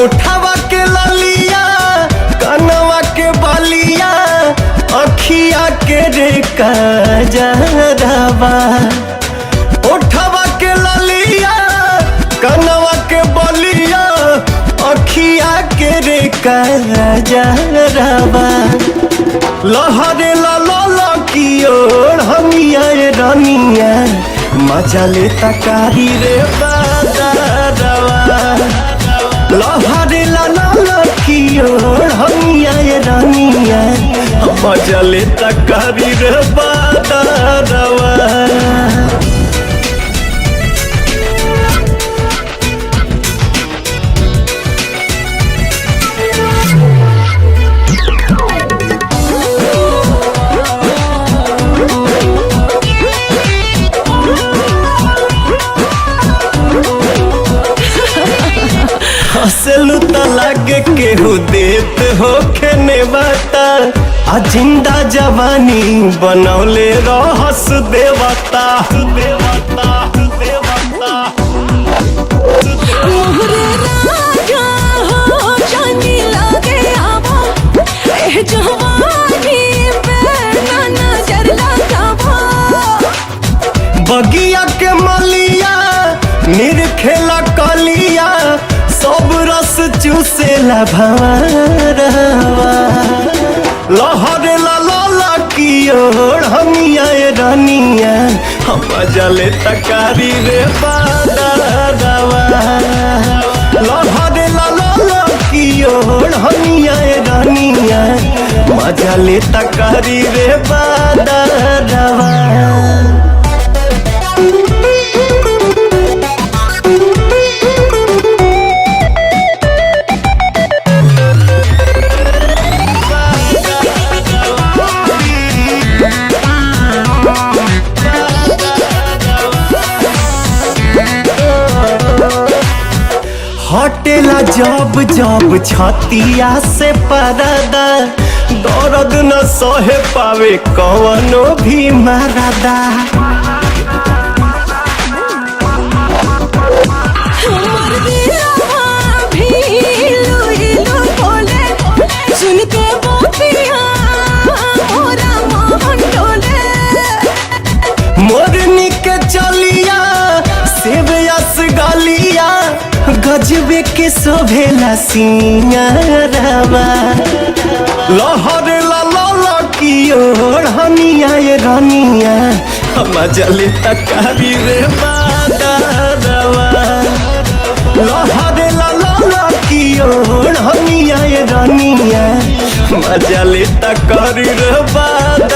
उठावा के ललिया कनवा के बलिया अखिया के रे कजरवा। उठावा के ललिया कनवा के बलिया अखिया के रे कजरवा। लहरे लाला की ओर हमिया रनिया मजा ले तकारी रे बादरवा। लहरे लाला की ओर हमिया रनिया मजा ले तकारी रे बादरवा। हंसलू त लागे केहू देत हो खेने बाता आ जिंदा जवानी बनौले रहस देवता देवता देवता। मोहरे राजा हो जानी लागे आवा ए जवानी पे ना नजर लगावा। बगिया के मलिया निरखेला कलिया सब रस चूसेला भंवरवा। लहरे लाला की ओर हमिया रनिया मजा ले तकारी रे बादरवा। लहरे लाला की ओर हमिया रनिया मजा ले तकारी रे बादरवा। हटेला जब जब छतिया से परदा दर्द न सहे पावे कवनो भी मरदा। हमर दिलवा भी लुइलु बोले सुन के बातिया मोरा मन डोले। मोरनी के चलिया सेब यस गलिया गजबे के शोभेला सिंगारवा। लहरे लाला की ओर हमिया रनिया मजा ले तकारी रे बादरवा। लहरे लाला की ओर हमिया रनिया मजा ले तकारी रे बादरवा।